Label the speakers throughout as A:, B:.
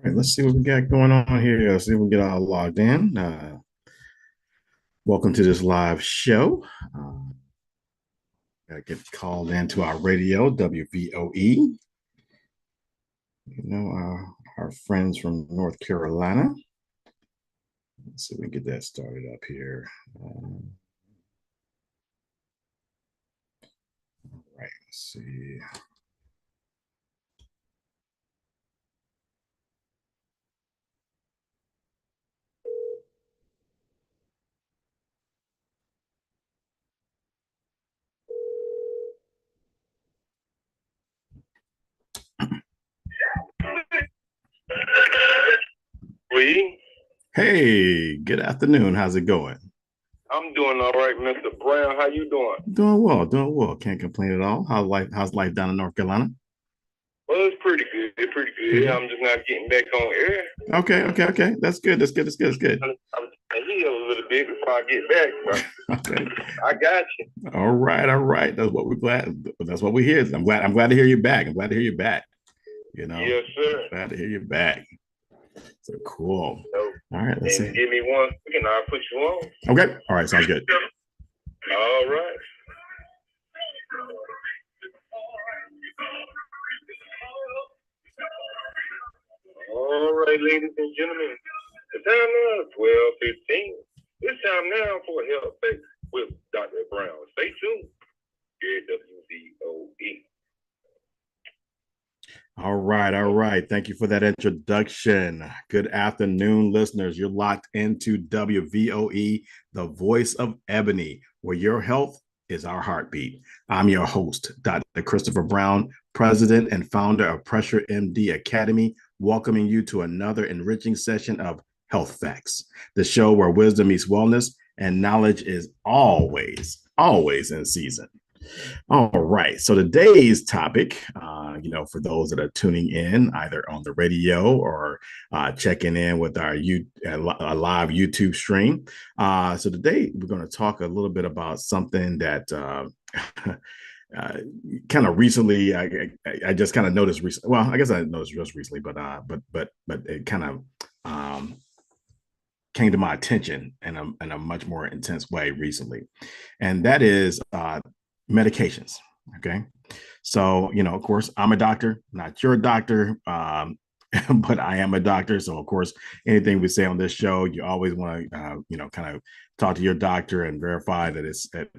A: Right, let's see what we got going on here. Let's see if we get all logged in. Welcome to this live show. Gotta get called into our radio, WVOE. Our friends from North Carolina. Let's see if we can get that started up here. Right, let's see.
B: We,
A: Hey, good afternoon. How's it going?
B: I'm doing all right, Mr. Brown. How you doing?
A: Doing well, doing well. Can't complain at all. How's life down in North Carolina?
B: Well, it's pretty good. It's pretty good. I'm just not getting back on air.
A: Okay. That's good. That's good.
B: I'm here a little bit before I get back.
A: Okay.
B: I got you.
A: All right. That's what we're glad. That's what we hear. I'm glad to hear you back.
B: Yes, sir.
A: Glad to hear you back. So cool.
B: So,
A: all right, let's see.
B: Give me 1 second. I'll put you on.
A: Okay. All right, sounds good.
B: All right. All right, ladies and gentlemen. The time now is 12:15. It's time now for Health Facts with Dr. Brown. Stay tuned here at WVOE.
A: All right. Thank you for that introduction. Good afternoon, listeners. You're locked into WVOE, the voice of Ebony, where your health is our heartbeat. I'm your host, Dr. Christopher Brown, president and founder of PressureMD Academy, welcoming you to another enriching session of Health Facts, the show where wisdom meets wellness and knowledge is always in season. All right. So today's topic, for those that are tuning in either on the radio or checking in with our live YouTube stream. So today we're going to talk a little bit about something that kind of recently I just kind of noticed recently. Well, I guess I noticed just recently, but it kind of came to my attention in a much more intense way recently, and that is medications. Okay. So, of course, I'm a doctor, not your doctor, but I am a doctor. So, of course, anything we say on this show, you always want to, kind of talk to your doctor and verify that it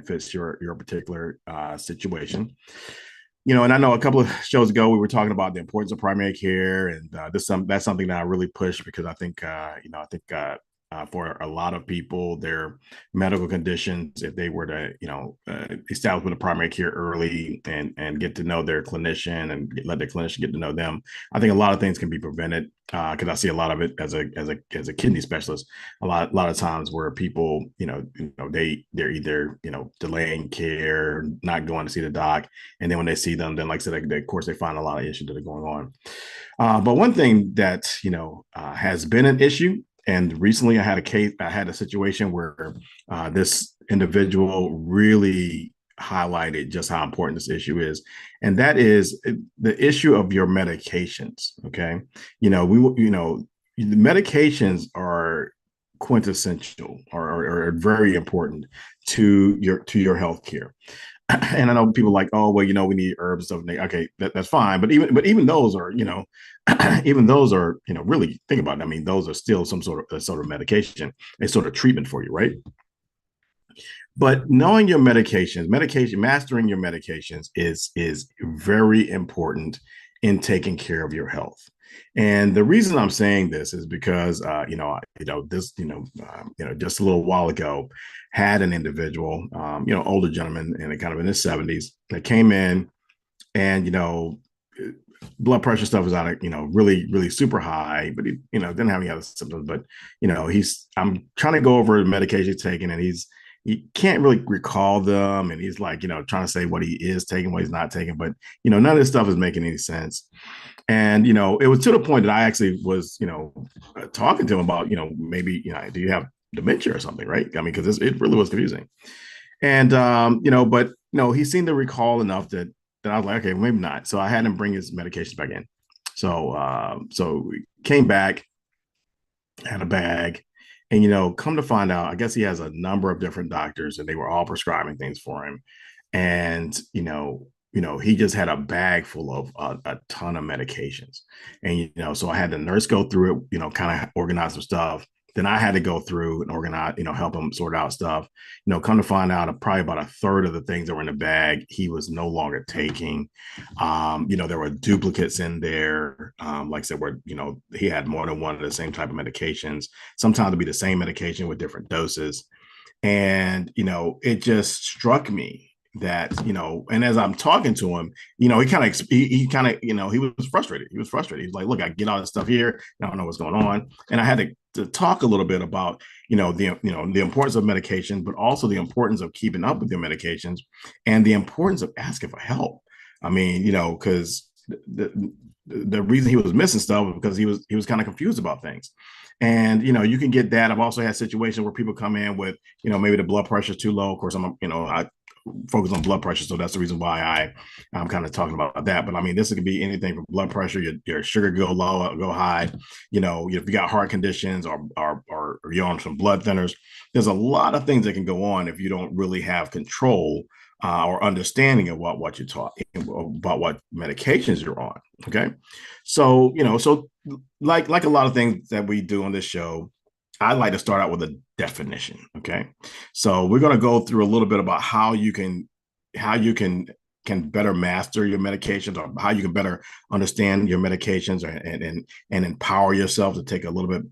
A: fits your particular situation. And I know a couple of shows ago we were talking about the importance of primary care, and that's something that I really push because I think for a lot of people, their medical conditions, if they were to establish with a primary care early and get to know their clinician and let the clinician get to know them, I think a lot of things can be prevented. Because I see a lot of it as a kidney specialist, a lot of times where people they're either delaying care, not going to see the doc, and then when they see them, then like I said, of course they find a lot of issues that are going on. But one thing that has been an issue, and recently I had a situation where this individual really highlighted just how important this issue is, and that is the issue of your medications. Okay, the medications are quintessential or very important to your health care. And I know people are like, oh well, we need herbs and stuff. Okay, that's fine, but even those are even those are really think about it. I mean, those are still some sort of medication, a sort of treatment for you, right? But knowing your mastering your medications is very important in taking care of your health. And the reason I'm saying this is because just a little while ago, had an individual, older gentleman, and kind of in his 70s, that came in, and blood pressure stuff was out of really super high, but he didn't have any other symptoms. But I'm trying to go over the medication he's taking, and he can't really recall them, and he's like trying to say what he is taking, what he's not taking, but none of this stuff is making any sense. And it was to the point that I actually was talking to him about maybe do you have dementia or something, right? I mean, because it really was confusing. And but he seemed to recall enough that I was like, okay, maybe not. So I had him bring his medications back in. So came back, had a bag, and come to find out, I guess he has a number of different doctors, and they were all prescribing things for him. And he just had a bag full of a ton of medications. And so I had the nurse go through it, kind of organize some stuff. Then I had to go through and organize, help him sort out stuff. Come to find out, probably about a third of the things that were in the bag he was no longer taking. There were duplicates in there. Like I said, where he had more than one of the same type of medications. Sometimes it'd be the same medication with different doses. And it just struck me that and as I'm talking to him, he kind of he was frustrated. He was like, look, I get all this stuff here, I don't know what's going on. And I had to talk a little bit about the importance of medication, but also the importance of keeping up with your medications, and the importance of asking for help. I mean, because the reason he was missing stuff was because he was kind of confused about things. And you can get that. I've also had situations where people come in with maybe the blood pressure is too low. Of course, I focus on blood pressure, so that's the reason why I'm kind of talking about that. But I mean, this could be anything from blood pressure, your sugar go low, go high. If you got heart conditions, or you're on some blood thinners. There's a lot of things that can go on if you don't really have control or understanding of what you're talking about, what medications you're on. Okay, so like a lot of things that we do on this show, I like to start out with a definition. Okay, so we're going to go through a little bit about how you can better master your medications, or how you can better understand your medications, and empower yourself to take a little bit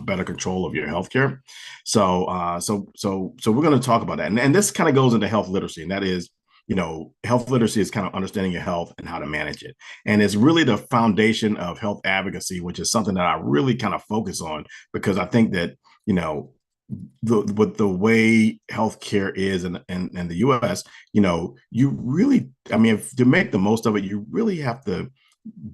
A: better control of your healthcare. So we're going to talk about that, and this kind of goes into health literacy, and that is, health literacy is kind of understanding your health and how to manage it. And it's really the foundation of health advocacy, which is something that I really kind of focus on, because I think that, with the way healthcare is in the US, you really, I mean, to make the most of it, you really have to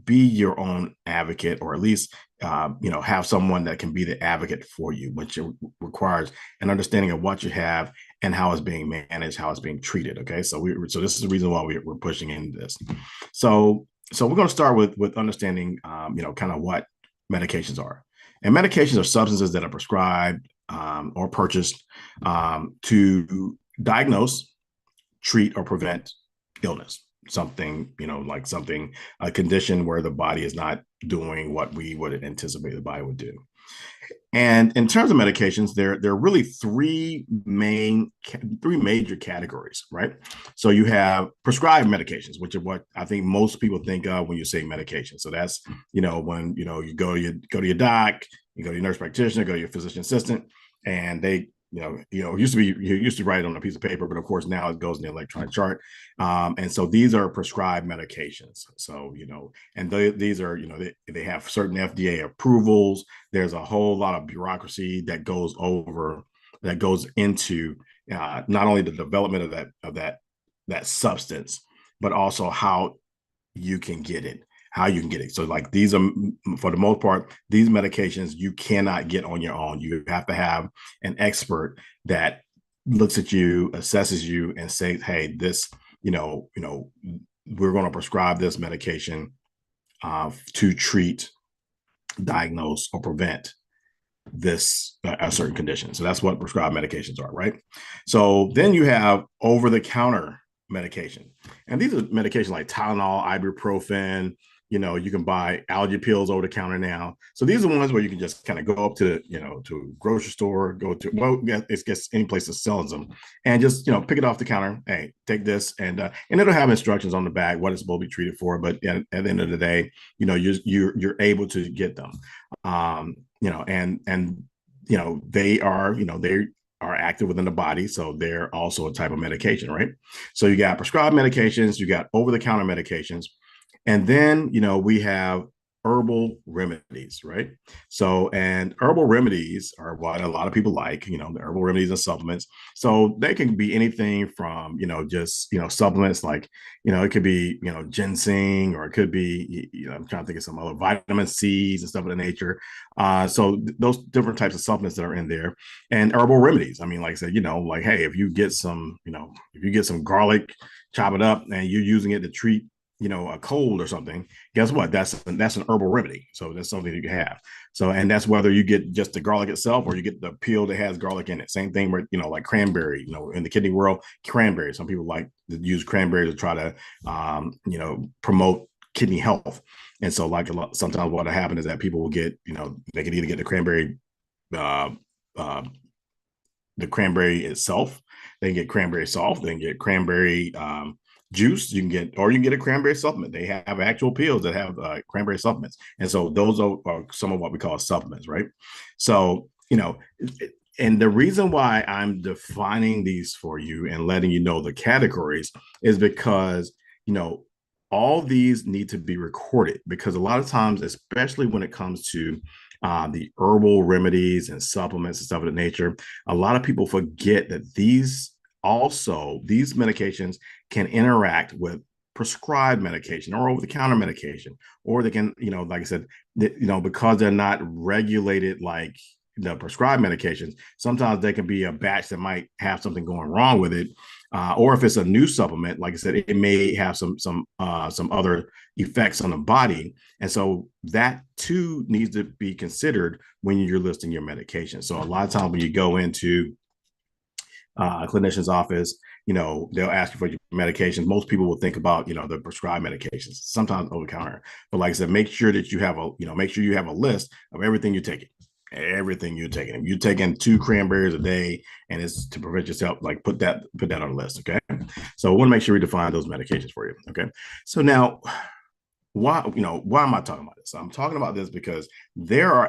A: be your own advocate, or at least have someone that can be the advocate for you, which requires an understanding of what you have and how it's being managed, how it's being treated. Okay, so this is the reason why we're pushing into this. So we're going to start with understanding kind of what medications are. And medications are substances that are prescribed or purchased to diagnose, treat, or prevent illness. Something, a condition where the body is not doing what we would anticipate the body would do. And in terms of medications, there are really three major categories, right? So you have prescribed medications, which are what I think most people think of when you say medication. So that's, when, you go to your doc, you go to your nurse practitioner, go to your physician assistant, and they, it used to be, you used to write it on a piece of paper, but of course now it goes in the electronic chart. And so these are prescribed medications. So, and these are, they have certain FDA approvals. There's a whole lot of bureaucracy that goes into not only the development of that substance, but also how you can get it. So like, these are, for the most part, these medications you cannot get on your own. You have to have an expert that looks at you, assesses you, and says, hey, this, we're going to prescribe this medication to treat, diagnose, or prevent this a certain condition. So that's what prescribed medications are, right? So then you have over-the-counter medication, and these are medications like Tylenol, ibuprofen. You can buy allergy pills over the counter now. So these are the ones where you can just kind of go up to, to a grocery store, it's just any place that sells them, and just, pick it off the counter. Hey, take this, and it'll have instructions on the bag what it's supposed to be treated for. But at the end of the day, you're able to get them, they are active within the body. So they're also a type of medication, right? So you got prescribed medications, you got over-the-counter medications. And then, we have herbal remedies, right? So, and herbal remedies are what a lot of people like, the herbal remedies and supplements. So they can be anything from, just, supplements like, it could be, ginseng, or it could be, I'm trying to think of some other vitamin C's and stuff of the nature. So those different types of supplements that are in there, and herbal remedies. I mean, like I said, like, hey, if you get some garlic, chop it up, and you're using it to treat a cold or something, guess what? That's an herbal remedy. So that's something you can have. So, and that's whether you get just the garlic itself or you get the peel that has garlic in it. Same thing with, like cranberry, in the kidney world, cranberry. Some people like to use cranberry to try to, promote kidney health. And so sometimes what happens is that people will get, they can either get uh, uh, the cranberry itself. They can get cranberry soft. They can get cranberry juice. You can get a cranberry supplement. They have actual pills that have cranberry supplements, and so those are some of what we call supplements, right? So and the reason why I'm defining these for you and letting you know the categories is because all these need to be recorded, because a lot of times, especially when it comes to the herbal remedies and supplements and stuff of that nature, a lot of people forget that these medications can interact with prescribed medication or over-the-counter medication, or they can, like I said, because they're not regulated like the prescribed medications, sometimes there can be a batch that might have something going wrong with it. Or if it's a new supplement, like I said, it may have some other effects on the body, and so that too needs to be considered when you're listing your medication. So a lot of times when you go into a clinician's office, they'll ask you for your medications. Most people will think about, the prescribed medications, sometimes over the counter. But like I said, make sure that you have a list of everything you're taking. Everything you're taking. If you're taking 2 cranberries a day and it's to prevent yourself, like put that on the list. Okay. So I want to make sure we define those medications for you. Okay. So now why am I talking about this? I'm talking about this because there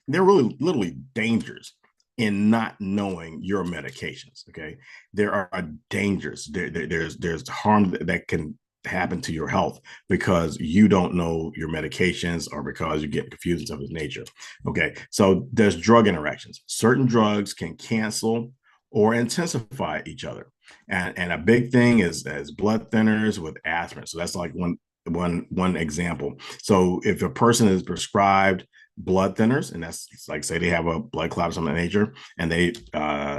A: really literally dangers in not knowing your medications. Okay. There are dangers. There's harm that can happen to your health because you don't know your medications or because you get confused and stuff of this nature. Okay. So there's drug interactions. Certain drugs can cancel or intensify each other. And a big thing is blood thinners with aspirin. So that's like one example. So if a person is prescribed blood thinners, and that's like, say they have a blood clot or something of that nature, and they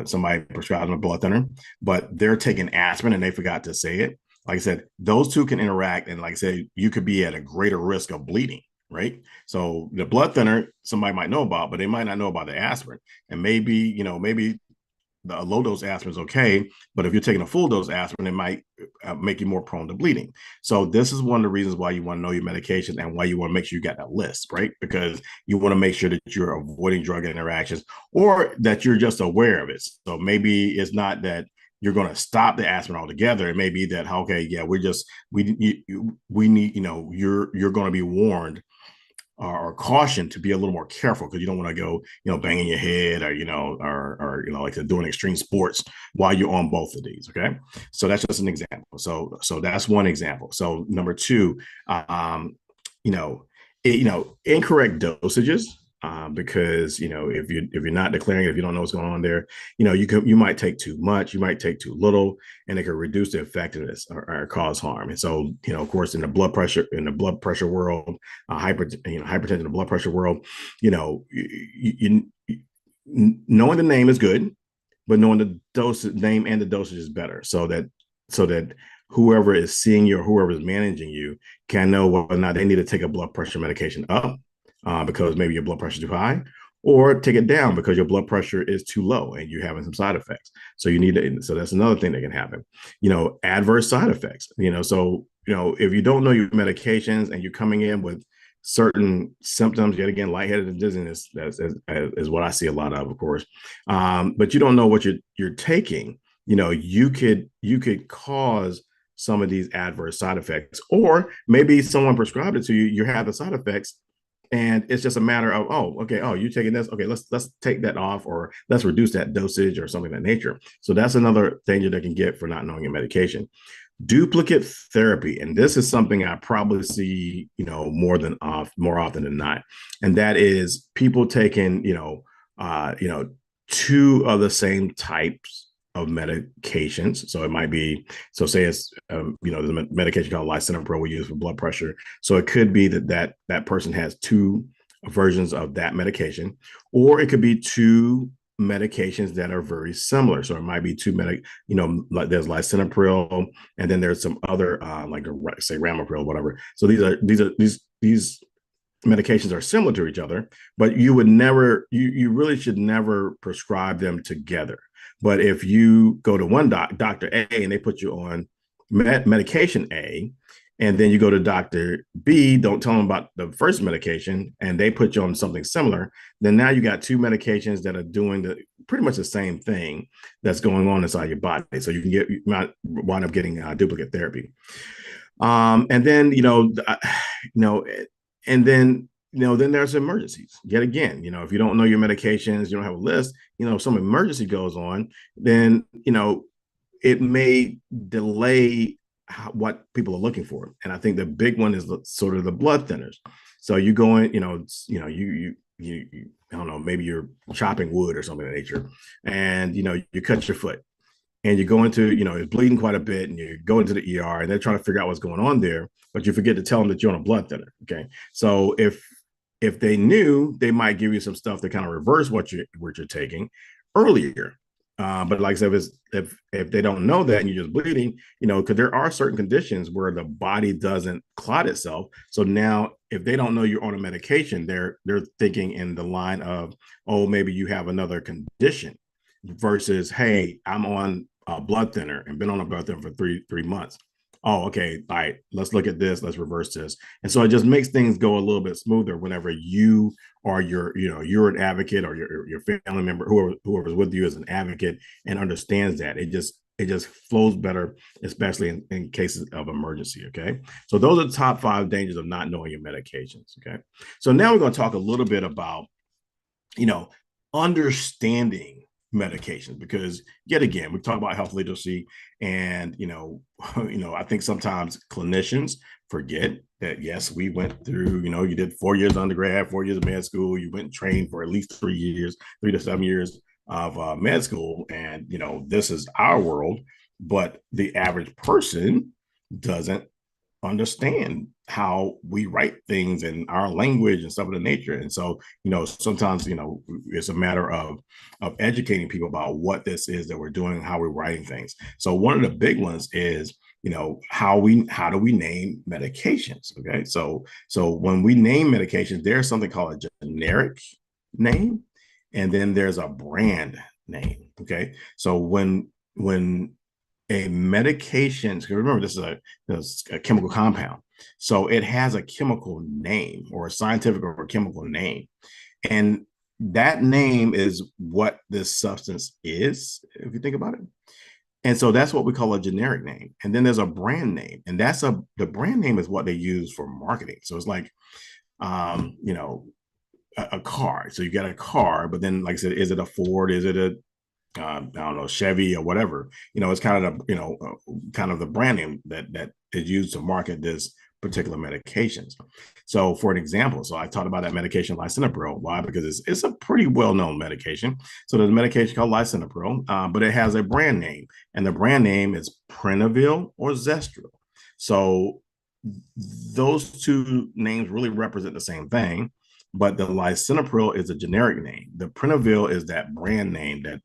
A: somebody prescribes them a blood thinner, but they're taking aspirin and they forgot to say it. Like I said, those two can interact, and like I said, you could be at a greater risk of bleeding, right? So the blood thinner somebody might know about, but they might not know about the aspirin. And maybe the low dose aspirin is okay, but if you're taking a full dose aspirin, it might make you more prone to bleeding. So this is one of the reasons why you want to know your medication and why you want to make sure you got that list, right? Because you want to make sure that you're avoiding drug interactions or that you're just aware of it. So maybe it's not that you're going to stop the aspirin altogether. It may be that, okay, yeah, we need, you're going to be warned or cautioned to be a little more careful, because you don't want to go, banging your head or like doing extreme sports while you're on both of these. Okay. So that's just an example. So that's one example. So number 2, incorrect dosages. Because if you're not declaring it, if you don't know what's going on there, you might take too much, you might take too little, and it can reduce the effectiveness or cause harm. And so of course, in the blood pressure world, hypertension in the blood pressure world, knowing the name is good, but knowing the name and the dosage is better, so that whoever is seeing you or whoever is managing you can know whether or not they need to take a blood pressure medication up, because maybe your blood pressure is too high, or take it down because your blood pressure is too low and you're having some side effects. So so that's another thing that can happen. Adverse side effects. So if you don't know your medications and you're coming in with certain symptoms, yet again, lightheaded and dizziness, is what I see a lot of course. But you don't know what you're taking. You could cause some of these adverse side effects, or maybe someone prescribed it to you. You have the side effects, and it's just a matter of, you're taking this. Okay, let's take that off, or let's reduce that dosage or something of that nature. So that's another danger that can get for not knowing your medication. Duplicate therapy, and this is something I probably see, more often than not, and that is people taking, 2 of the same types of medications. So it might be, say it's, there's a medication called lisinopril we use for blood pressure. So it could be that person has 2 versions of that medication, or it could be 2 medications that are very similar. So it might be like there's lisinopril, and then there's some other like say ramipril, whatever. So these medications are similar to each other, but you really should never prescribe them together. But if you go to one Dr. A, and they put you on medication A, and then you go to Dr. B, don't tell them about the first medication, and they put you on something similar, then now you got two medications that are doing pretty much the same thing that's going on inside your body. So you might wind up getting duplicate therapy. And then, and then, then there's emergencies. Yet again, if you don't know your medications, you don't have a list, some emergency goes on, then, it may delay what people are looking for. And I think the big one is sort of the blood thinners. So you go in, you I don't know, maybe you're chopping wood or something of that nature, and you cut your foot, and you go into, it's bleeding quite a bit, and you go into the ER, and they're trying to figure out what's going on there, but you forget to tell them that you're on a blood thinner. Okay, so if they knew, they might give you some stuff to kind of reverse what you're taking earlier. But like I said, if they don't know that and you're just bleeding, because there are certain conditions where the body doesn't clot itself. So now, if they don't know you're on a medication, they're thinking in the line of, oh, maybe you have another condition, versus, hey, I'm on a blood thinner and been on a blood thinner for three months. Oh, okay, all right, let's look at this, let's reverse this. And so it just makes things go a little bit smoother whenever you or you're an advocate, or your family member, whoever's with you is an advocate and understands that. It just flows better, especially in cases of emergency. Okay, so those are the top 5 dangers of not knowing your medications. Okay, so now we're going to talk a little bit about understanding medications, because yet again, we talk about health literacy, and I think sometimes clinicians forget that, yes, we went through, you did 4 years undergrad, 4 years of med school, you went and trained for at least 3 years, 3 to 7 years of med school, and this is our world, but the average person doesn't understand how we write things in our language and stuff of the nature. And so, sometimes, it's a matter of educating people about what this is that we're doing, how we're writing things. So one of the big ones is, how do we name medications? Okay. So when we name medications, there's something called a generic name, and then there's a brand name. Okay. So when a medication, remember, this is a chemical compound, so it has a chemical name, or a scientific or a chemical name, and that name is what this substance is, if you think about it. And so that's what we call a generic name. And then there's a brand name, and the brand name is what they use for marketing. So it's like, a car. So you got a car, but then, like I said, is it a Ford? Is it a I don't know, Chevy or whatever? It's kind of kind of the brand name that is used to market this particular medications. So for an example, I talked about that medication lisinopril. Why? Because it's a pretty well-known medication. So there's a medication called lisinopril, but it has a brand name, and the brand name is Prenavil or Zestril. So those two names really represent the same thing, but the lisinopril is a generic name. The Prenavil is that brand name that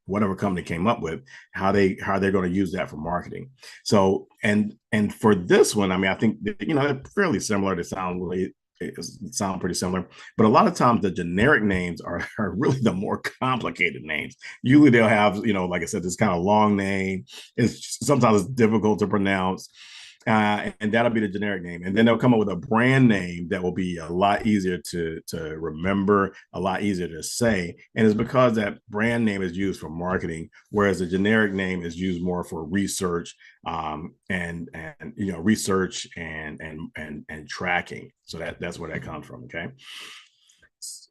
A: whatever company came up with, how they're going to use that for marketing. So and for this one, I mean, I think they're fairly similar. They sound pretty similar, but a lot of times the generic names are really the more complicated names. Usually they'll have, like I said, this kind of long name. Sometimes it's difficult to pronounce. And that'll be the generic name. And then they'll come up with a brand name that will be a lot easier to remember, a lot easier to say. And it's because that brand name is used for marketing, whereas the generic name is used more for research, and research and tracking. So that's where that comes from. Okay.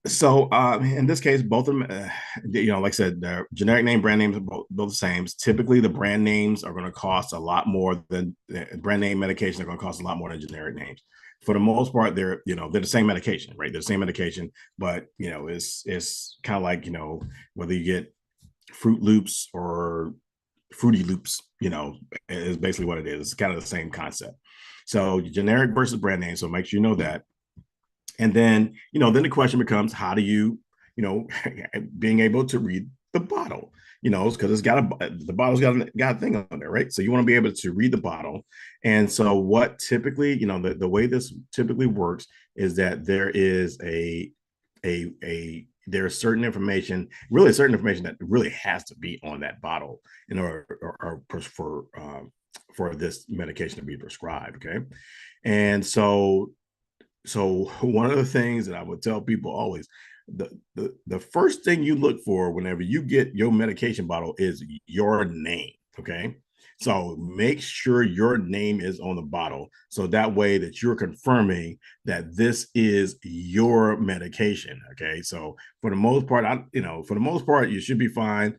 A: So in this case, both of them, like I said, the generic name, brand names are both the same. Typically, the brand names are going to cost a lot more than brand name medications are going to cost a lot more than generic names. For the most part, they're the same medication, right? They're the same medication, but it's kind of like whether you get Fruit Loops or Fruity Loops, is basically what it is. It's kind of the same concept. So generic versus brand name. So make sure you know that. And then, then the question becomes, how do you being able to read the bottle, because the bottle's got a thing on there, right? So you want to be able to read the bottle. And so what typically, the way this typically works is that there is there's certain information, really certain information that really has to be on that bottle in order for this medication to be prescribed. Okay. And so one of the things that I would tell people always, the first thing you look for whenever you get your medication bottle is your name. Okay. So make sure your name is on the bottle. So that way that you're confirming that this is your medication. Okay. So for the most part, you should be fine.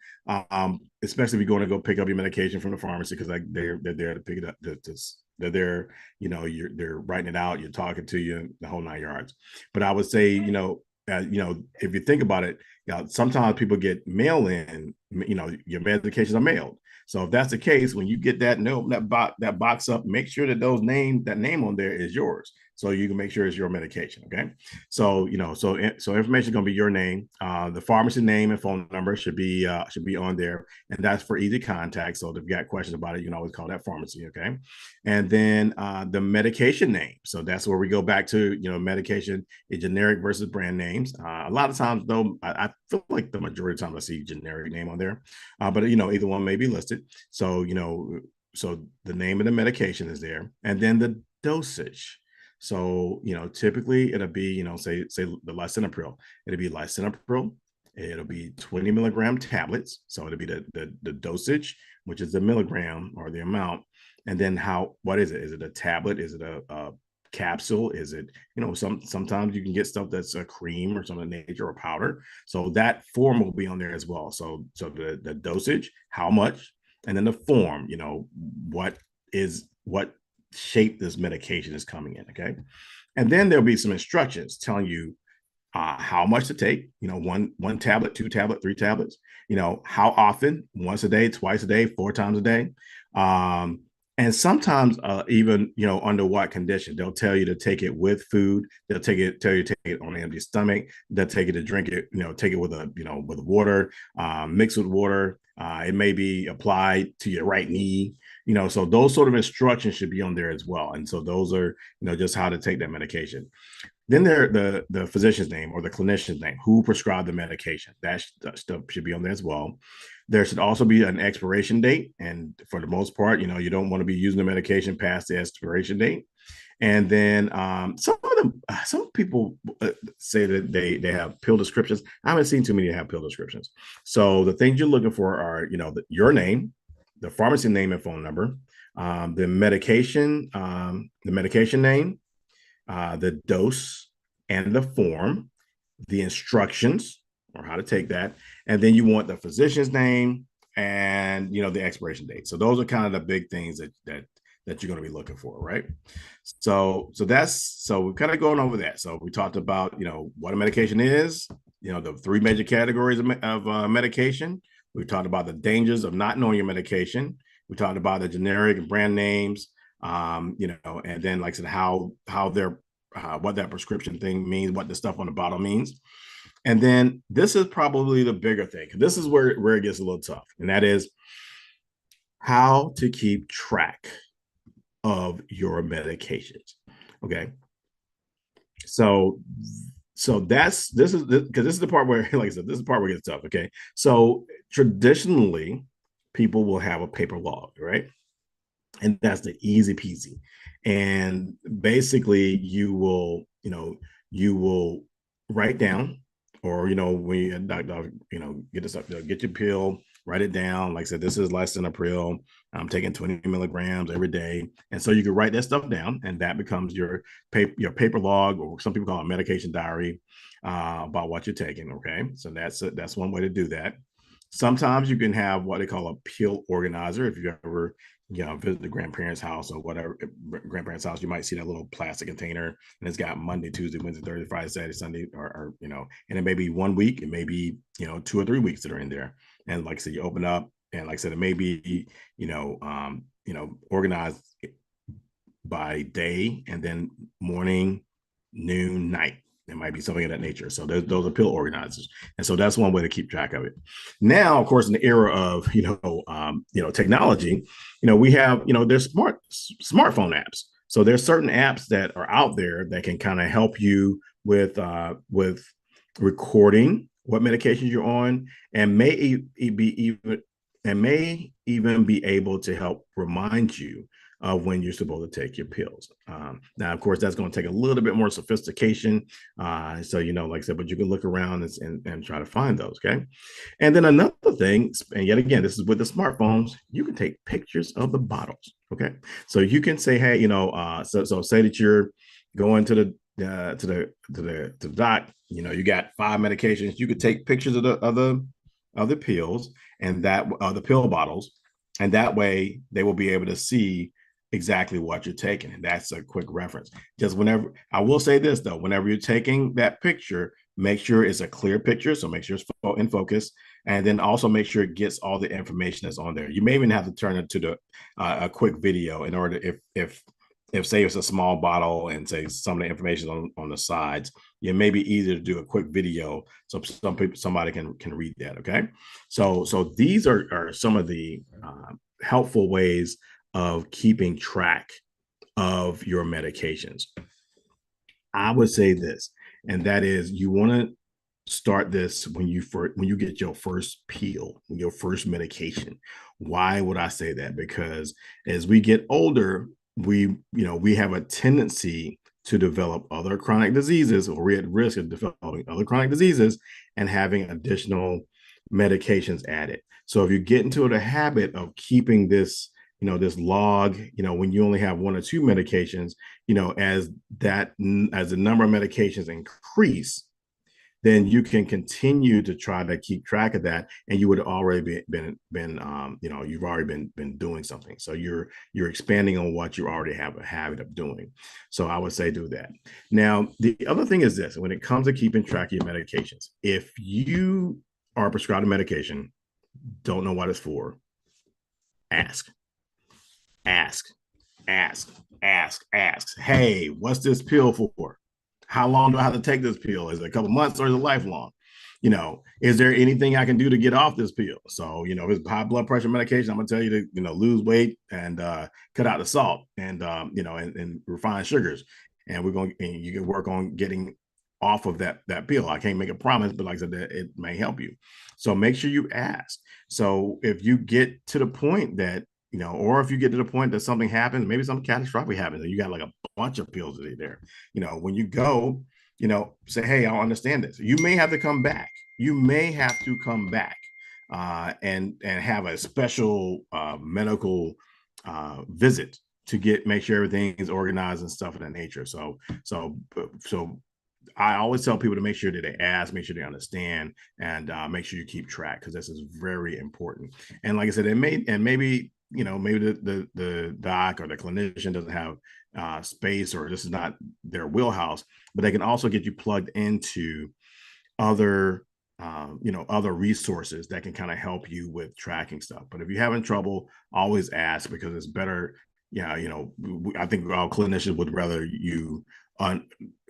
A: Especially if you're going to go pick up your medication from the pharmacy, because they're there to pick it up. They're there, they're writing it out, you're talking to you, the whole 9 yards. But I would say, if you think about it, sometimes people get mail in, your medications are mailed. So if that's the case, when you get that box up, make sure that that name on there is yours, so you can make sure it's your medication. Okay. So information is going to be your name. The pharmacy name and phone number should be on there, and that's for easy contact. So if you got questions about it, you can always call that pharmacy. Okay. And then the medication name. So that's where we go back to, medication is generic versus brand names. A lot of times, though, I feel like the majority of the time I see generic name on there, but either one may be listed. So so the name of the medication is there, and then the dosage. So typically it'll be, say the lisinopril. It'll be lisinopril. It'll be 20 milligram tablets. So it'll be the dosage, which is the milligram or the amount. And then what is it? Is it a tablet? Is it a capsule? Is it, sometimes you can get stuff that's a cream or something of nature, or powder. So that form will be on there as well. So the dosage, how much, and then the form, what shape this medication is coming in. Okay. And then there'll be some instructions telling you how much to take, one tablet, 2 tablets, 3 tablets, how often, once a day, twice a day, 4 times a day. And sometimes even, under what condition. They'll tell you to take it with food. They'll tell you to take it on an empty stomach. They'll take you to drink it, take it with with water, mixed with water. It may be applied to your right knee, so those sort of instructions should be on there as well. And so those are, just how to take that medication. Then the physician's name or the clinician's name, who prescribed the medication. That stuff should be on there as well. There should also be an expiration date. And for the most part, you don't want to be using the medication past the expiration date. And then some people say that they have pill descriptions. I haven't seen too many that have pill descriptions. So the things you're looking for are, your name, the pharmacy name and phone number, the medication name, the dose and the form, the instructions or how to take that, and then you want the physician's name and the expiration date. So those are kind of the big things that you're going to be looking for, right? So we're kind of going over that. So we talked about what a medication is, the 3 major categories of medication. We talked about the dangers of not knowing your medication. We talked about the generic and brand names. And then, like I said, how they're what that prescription thing means, what the stuff on the bottle means. And then this is probably the bigger thing. This is where it gets a little tough, and that is how to keep track of your medications. Okay. So this is the part where, like I said, this is the part where it gets tough. Okay. So traditionally, people will have a paper log, right? And that's the easy peasy. And basically you will write down, or when you doctor, get this up, get your pill, write it down. Like I said, this is lisinopril. I'm taking 20 milligrams every day. And so you can write that stuff down, and that becomes your paper log, or some people call it medication diary, about what you're taking. Okay. So that's one way to do that. Sometimes you can have what they call a pill organizer. If you ever visit the grandparents' house or whatever, grandparents' house, you might see that little plastic container, and it's got Monday, Tuesday, Wednesday, Thursday, Friday, Saturday, Sunday, or and it may be 1 week, it may be 2 or 3 weeks that are in there. And like I said, you open up, and like I said, it may be organized by day, and then morning, noon, night. It might be something of that nature. So those are pill organizers, and so that's one way to keep track of it. Now, of course, in the era of technology, we have there's smartphone apps. So there's certain apps that are out there that can kind of help you with recording what medications you're on, and may even be able to help remind you of when you're supposed to take your pills. Now, of course, that's going to take a little bit more sophistication. So, like I said, but you can look around and try to find those. Okay. And then another thing, and yet again, this is with the smartphones, you can take pictures of the bottles. Okay. So you can say, hey, so say that you're going to the doc, you got 5 medications. You could take pictures of the pills and that the pill bottles, and that way they will be able to see exactly what you're taking. And that's a quick reference. Just whenever, I will say this though, whenever you're taking that picture, make sure it's a clear picture. So make sure it's in focus, and then also make sure it gets all the information that's on there. You may even have to turn it to a quick video in order if say it's a small bottle and say some of the information on the sides, it may be easier to do a quick video so somebody can read that. Okay. So these are some of the helpful ways of keeping track of your medications. I would say this, and that is, you want to start this when you get your first pill, your first medication. Why would I say that? Because as we get older, we have a tendency to develop other chronic diseases, or we're at risk of developing other chronic diseases and having additional medications added. So if you get into the habit of keeping this this log, when you only have 1 or 2 medications, as the number of medications increase, then you can continue to try to keep track of that, and you would already been you've already been doing something. So you're expanding on what you already have a habit of doing. So I would say do that. Now, the other thing is this: when it comes to keeping track of your medications, if you are prescribed a medication, don't know what it's for, ask. Hey, what's this pill for? How long do I have to take this pill? Is it a couple months or is it lifelong? Is there anything I can do to get off this pill? So, if it's high blood pressure medication, I'm gonna tell you to, lose weight and cut out the salt and and refined sugars. And you can work on getting off of that pill. I can't make a promise, but like I said, it may help you. So make sure you ask. So if you get to the point that or if you get to the point that something happens, maybe something catastrophic happens, and you got like a bunch of pills there. When you go, say, hey, I understand this. You may have to come back. And have a special medical visit to make sure everything is organized and stuff of that nature. So I always tell people to make sure that they ask, make sure they understand, and make sure you keep track, because this is very important. And like I said, maybe the doc or the clinician doesn't have space, or this is not their wheelhouse, but they can also get you plugged into other resources that can kind of help you with tracking stuff. But if you're having trouble, always ask, because it's better. I think all clinicians would rather you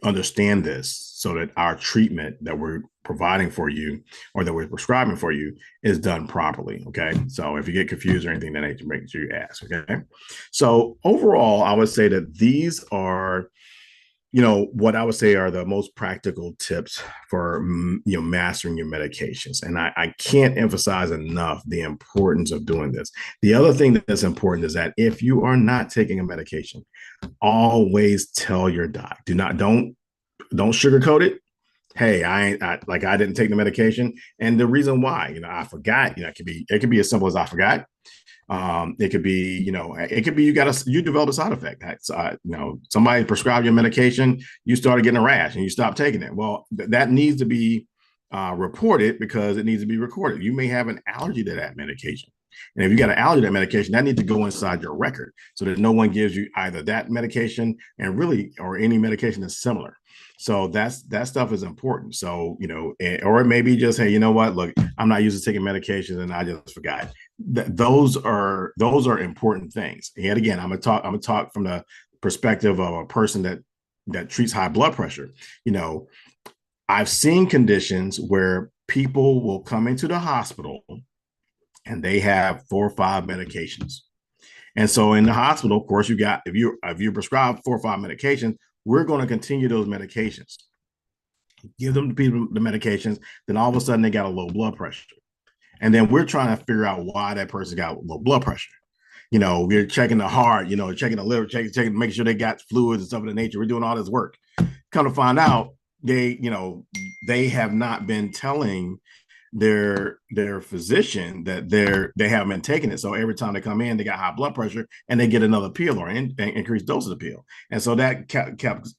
A: understand this, so that our treatment that we're providing for you, or that we're prescribing for you, is done properly. Okay. So if you get confused or anything, then I make sure you ask. Okay. So overall, I would say that these are, what I would say are the most practical tips for, mastering your medications. And I can't emphasize enough the importance of doing this. The other thing that's important is that if you are not taking a medication, always tell your doc. Don't sugarcoat it. Hey, I didn't take the medication. And the reason why, I forgot, it could be as simple as I forgot. It could be, you developed a side effect. Somebody prescribed your medication, you started getting a rash and you stopped taking it. Well, that needs to be reported, because it needs to be recorded. You may have an allergy to that medication. And if you got an allergy to that medication, that needs to go inside your record, so that no one gives you either that medication or any medication that's similar. So that stuff is important. So, or it may be just, hey, you know what, look, I'm not used to taking medications and I just forgot. Those are important things. And again, I'm gonna talk from the perspective of a person that treats high blood pressure. I've seen conditions where people will come into the hospital and they have 4 or 5 medications. And so in the hospital, of course, if you prescribe 4 or 5 medications, we're going to continue those medications, give them to people the medications. Then all of a sudden they got a low blood pressure, and then we're trying to figure out why that person got low blood pressure. We're checking the heart, checking the liver, checking, making sure they got fluids and stuff of the nature. We're doing all this work. Come to find out, they have not been telling their physician that they haven't been taking it. So every time they come in, they got high blood pressure and they get another pill or increased dose of the pill. And so that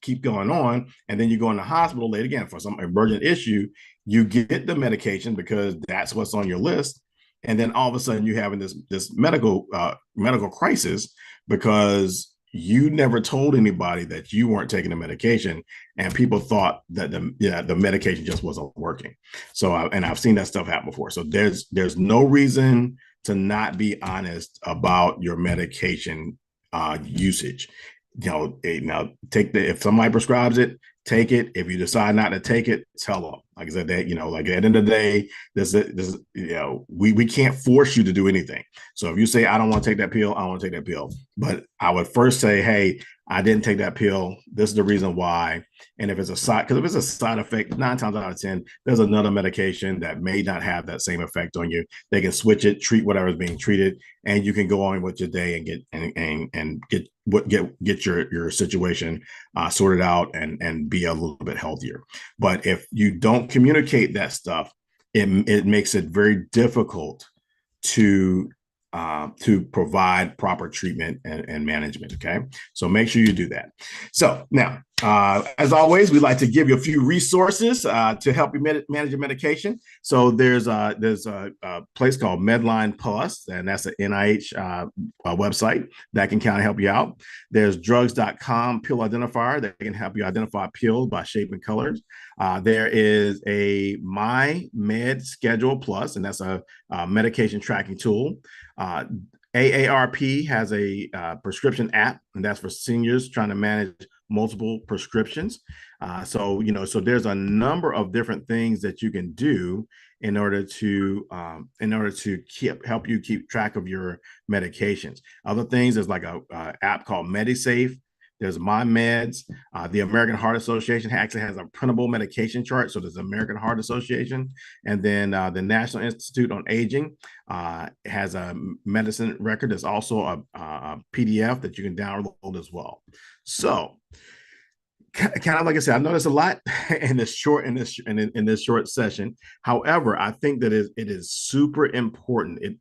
A: keep going on. And then you go in the hospital late again for some emergent issue. You get the medication because that's what's on your list. And then all of a sudden you're having this medical crisis because you never told anybody that you weren't taking the medication, and people thought that the medication just wasn't working. So I've seen that stuff happen before. So there's no reason to not be honest about your medication usage. If somebody prescribes it, take it. If you decide not to take it, tell them. Like I said, that like at the end of the day, we can't force you to do anything. So if you say I don't want to take that pill, I don't want to take that pill. But I would first say, hey, I didn't take that pill. This is the reason why. And if it's a side effect, 9 times out of 10, there's another medication that may not have that same effect on you. They can switch it, treat whatever is being treated, and you can go on with your day and get your situation sorted out and be a little bit healthier. But if you don't communicate that stuff, it makes it very difficult to provide proper treatment and management. Okay, so make sure you do that. So now, as always, we like to give you a few resources to help you manage your medication. So there's a place called Medline Plus, and that's an NIH website that can kind of help you out. There's drugs.com pill identifier that can help you identify pills by shape and colors. There is a My Med Schedule Plus, and that's a medication tracking tool. AARP has a prescription app, and that's for seniors trying to manage multiple prescriptions. So there's a number of different things that you can do in order to help you keep track of your medications. Other things, there's like a app called MediSafe. There's My Meds. The American Heart Association actually has a printable medication chart. So there's the American Heart Association. And then the National Institute on Aging has a medicine record. There's also a PDF that you can download as well. So kind of like I said, I know there's a lot in this short session. However, I think that it is super important. It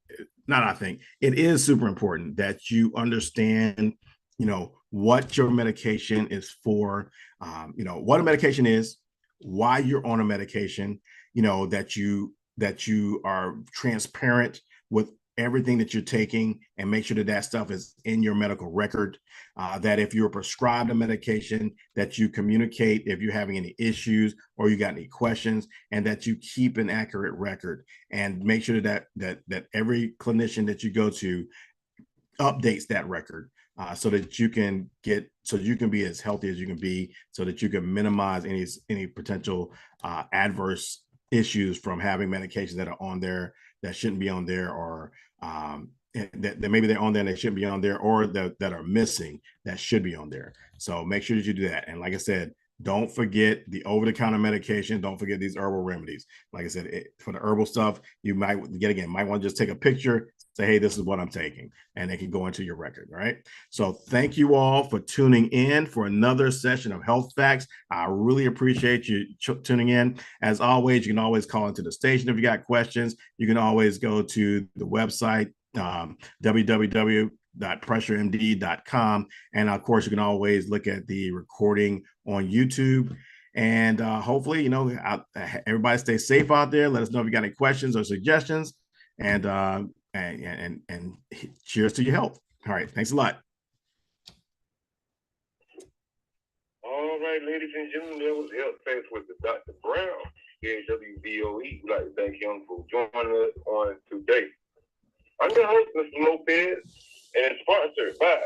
A: is super important that you understand, what your medication is for, what a medication is, why you're on a medication, that you are transparent with everything that you're taking, and make sure that stuff is in your medical record. That if you're prescribed a medication, that you communicate if you're having any issues or you got any questions, and that you keep an accurate record, and make sure that every clinician that you go to updates that record. So that you can be as healthy as you can be, so that you can minimize any potential adverse issues from having medications that are on there that shouldn't be on there, or that maybe they're on there and they shouldn't be on there, or that are missing that should be on there. So make sure that you do that. And like I said, don't forget the over-the-counter medication. Don't forget these herbal remedies. Like I said, for the herbal stuff, you might want to just take a picture, say, hey, this is what I'm taking, and it can go into your record. All right. So thank you all for tuning in for another session of Health Facts. I really appreciate you tuning in. As always, you can always call into the station if you got questions. You can always go to the website, www.PressureMD.com. And of course, you can always look at the recording on YouTube. And hopefully, everybody stay safe out there. Let us know if you got any questions or suggestions. And cheers to your health. All right. Thanks a lot.
B: All right, ladies and gentlemen, that was Health Facts with Dr. Brown here at WVOE. We'd like to thank him for joining us on today. I'm your host, Mr. Lopez, and it's sponsored by